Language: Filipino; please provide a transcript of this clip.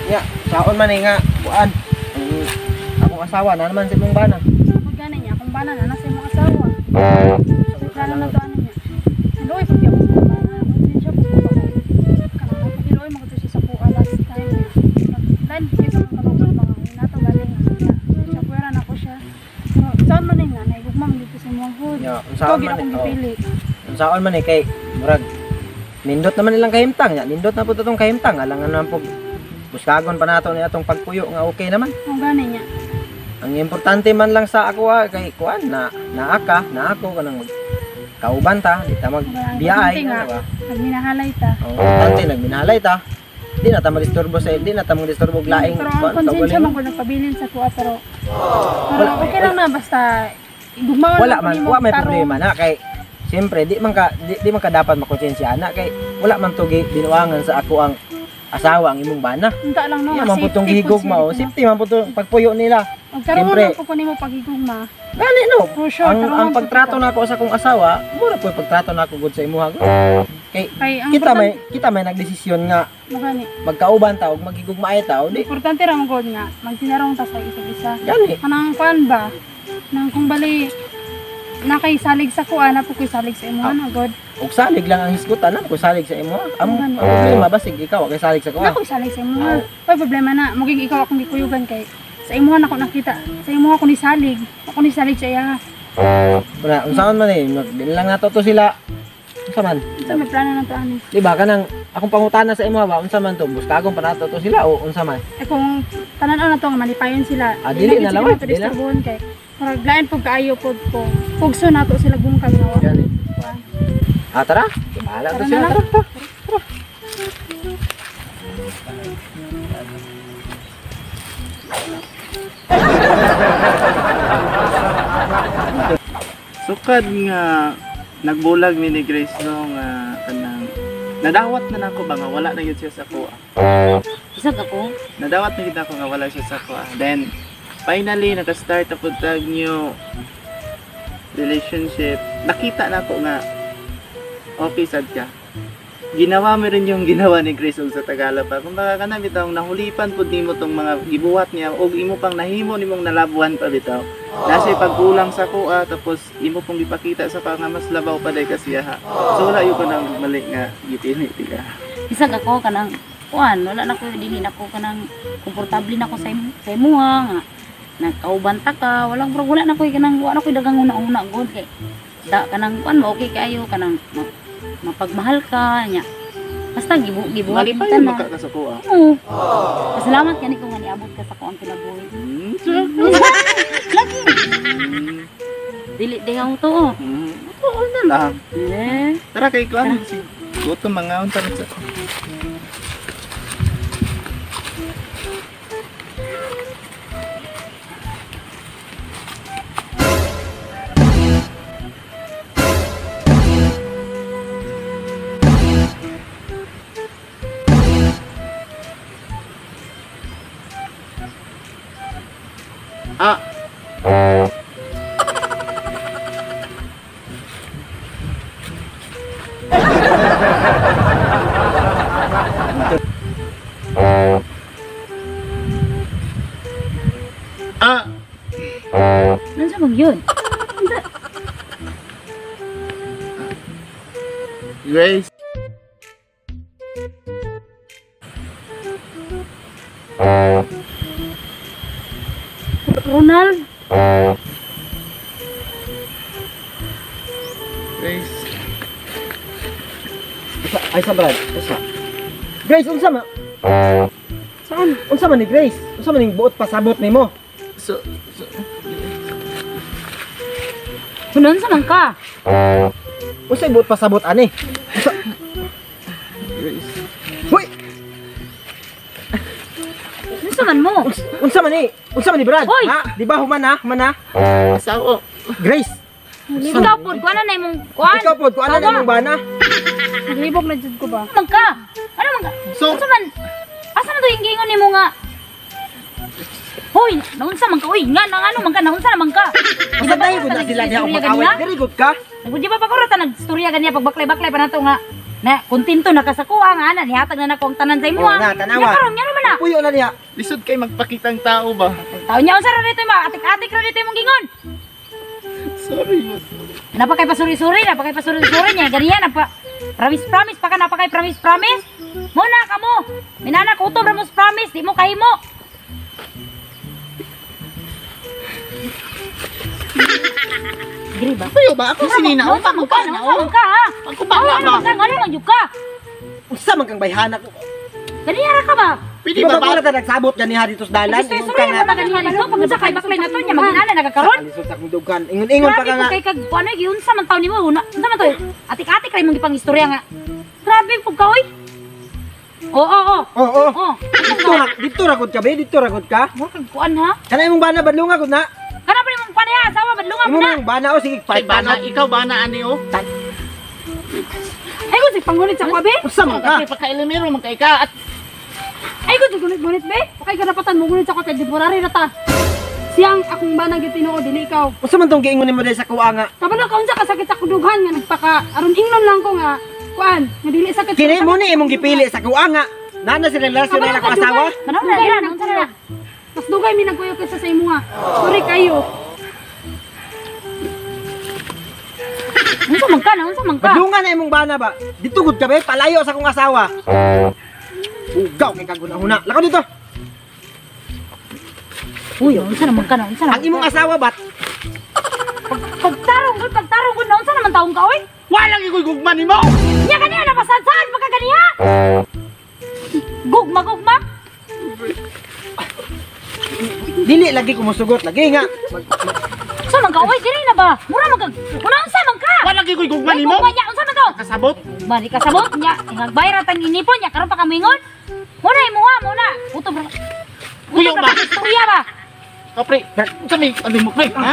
Ya, saon man nga buan. Akong asawa na naman sa imong bana. Pag gani niya, kung bana na nasa imong asawa. So, plano na to ano niya. Hello, pag yung bana, din siya po ba? Kanang hello, magto siya sa kuha last time. Dan, kita ko mga nato galing niya. Siya pwera na ko siya. So, saan man nga, naigugma man dito sa imong hood. Ya, Ikaw, gina kong gipili. Saon man kay murag nindot naman nilang kahimtang ya. Nindot na po itong kahimtang. Alangan naman po buskagon pa nato ni atong pagpuyo nga okay naman. Kung gani niya. Ang importante man lang sa ako kay kuan na ako kanang kauban ta, di ta magbiyahe nga. ba. Nagminahalay ta. Ang importante nagminahalay ta. Di na ta madisturbo sa di na ta magdisturbo og laing Pero ang konsensya man ko nagpabilin sa kuha pero okay lang na basta igugmaon wala man, wa may problema na kay siyempre di man ka dapat makonsensya na kay wala man to binuangan sa ako ang asawa ang imong bana. Unta lang no. Iya man putong gihigugma o safety man putong pagpuyo nila. Karon Siyempre. ko nimo pagigugma. Gani no. For sure, Ang pagtrato nako sa akong asawa, mura po pagtrato nako gud sa imuha. Kay Kay ang kita may nagdesisyon nga gani. magkauban ta ug magigugma ay ta o di. Importante ra mo gud nga magtinarong ta sa isa't isa. Gani. Kanang kuan ba? Nang kung bali na kay salig sa kuan na po kay salig sa imo na god. Og salig lang ang hisgutan ko salig sa imuha. Ang Gani. problema basig ikaw kay salig sa Na kuha. ko salig sa imo. Oy problema na muging ikaw akong gikuyugan kay sa imo na ko nakita. Sa imo ako ni salig. Ako ni salig sa iya. Wala, unsaon man din lang nato to sila. Unsa man? Sa may plano na to ani. Di ba kanang akong pangutana sa imuha ba unsa man to? Buskagong pa nato to sila o unsa man? Eh kung tanan-aw na to nga malipayon sila. Dili na lang, dili na kay marag lain pug kaayo pud ko. Pugso nato sila bungkag nga. Gani. Kuan. Tara. Bahala to Tara sila. na lang. Tara. Sukad nga nagbulag mi ni Grace no nga kanang nadawat na nako ba nga wala na gyud siya sa kuha. Isag ako. Nadawat na gyud ako nga wala siya sa kuha. Then finally naka-start na pud tag new relationship. Nakita na ko nga okay sad ka. Ginawa mo rin yung ginawa ni Grace og sa Tagalog pa. Kung baka kana bitaw nahulipan pud nimo tong mga gibuhat niya og imo pang nahimo nimong nalabuhan pa bitaw. Nasa pagkulang sa kuha tapos imo pong gipakita sa pa nga mas labaw pa day kasiya ha. So wala yung ko nang mali nga gipili ka. Isag ako kanang kuan, wala na ko dili na ko kanang komportable na ko sa imuha nga. Nagkauban ta ka, wala na ko kanang wala ko dagang una god kay da kanang kuan mo okay kayo kanang mapagmahal ka nya. Basta gibuhat mo Malipayon maka ka sa kuha. Oo. Pasalamat kani ko nga niabot ka sa kuan kinabuhi. Lagi. Dili dehang to. Oo na lang. Eh. Tara kay kuan si Goto mga unta sa. Ah. Ah. Nansa bang yun? Grace. Ronald? Grace. Ay sa brad. Isa. Grace unsa man? Saan? Unsa man ni Grace? Unsa man ning buot pasabot nimo? So Kunon sa man ka? Unsa buot pasabot ani? Unsa? Grace. Hoy, Unsa man mo? unsa man ni? Unsa man ni Brad? Hoy! Ha? Di ba human na? Asawa. Grace. Ikaw pod kuan na imong kuan. Ikaw pod kuan na imong bana. Naglibog na jud ko ba? Ano man ka? Ano man ka? So Unsa man? Asa man to ingingon nimo nga? Hoy, naunsa man ka? Uy, nga nang ano man ka? Naunsa naman ka? Asa tayo gud na sila diha mag-away. Very good ka. Di ba pa ko rata nagstorya ganiya pag baklay-baklay pa nato nga na kontento na kasakuha nga na nihatag na nako ang tanan sa imo. Oo na, tanawa. Karon nya naman na. Puyo na niya. Lisod kay magpakitang tao ba? Taon niya unsa ra dito ma atik-atik ra dito imong gingon. Sorry. Napakay pasuri-suri niya. Ganiyan napa promise pa ka napakay promise. Muna ka mo. Minana ko utob ra mo sa promise, di mo kahimo. Diri ba? Puyo ba? Ako sinina. Unsa man ka? Unsa man ka ha? Ako ba nga ba? Ano man jud ka? Usa man kang bayhana ko. Ganiyan ra ka ba? Pwede Di ba ba ba ba? nagsabot gani ha dito sa dalan? Gusto Ingon suri ka na nga. mata ganiyan ito pag sa kay baklay na to nya maginana nagakaron. Alisod sa kong dugan. Ingon pa Grabe ka po nga. kay kag ano giunsa man taon nimo una. Unsa man to? Atik-atik ra imong gipang istorya nga. Grabe pug ka oy. Oo. Oo. Dito ra gud ka be, dito ra gud ka. Mo kag kuan ha? Kana imong bana badlunga gud na. Kana pa nimong paneha asawa badlunga mo Imo na. nang bana o sige Kay fight bana, ikaw bana ani o? Ay, ko si panggunit sa kwabe. Usa man ka. Kasi pagka-elemero man kay ka at Ay, ko si gunit-gunit, be. Pakay karapatan mo, gunit sa kwabe. Temporary na ta. Siyang akong banang gitinuo, dili ikaw. Usa man tong giingon nimo dahil sa kuwa nga. Kabalo ka unsa kasakit sa kudugan nga nagpaka. Aron ingnon lang ko nga. Kuan, nga dili sakit. Kini mo ni imong gipili sa kuwa nga. Nana sila relasyon na ako asawa. Manong na ira nung sana. Mas dugay mi nagkuyo kaysa sa imo nga. Sorry kayo. Unsa man ka? Badlunga na imong bana ba? Dito gud ka be, palayo sa akong asawa. Ugaw kay kaguna-huna. Lakaw dito. Uy, unsa naman ka? Ang imong asawa bat? Pagtarong gud na unsa naman taong ka oy? walang iko'y gugma nimo. Nya kaniya napasadsan pagka ganiha. Gugma. Dili lagi ko mosugot lagi nga. Unsa man ka oy? Dili na ba? Mura man kag. Unsa man ka? Walang iko'y gugma Ay, nimo. gugma niya, unsa man to? Kasabot. Bari ka sabot nya, ingagbayra tang inipon nya karon pa kamingon. Muna muna. Utob ra. Kuyo ba? Istorya ba? Kapre, sa may ano mo pre, ha?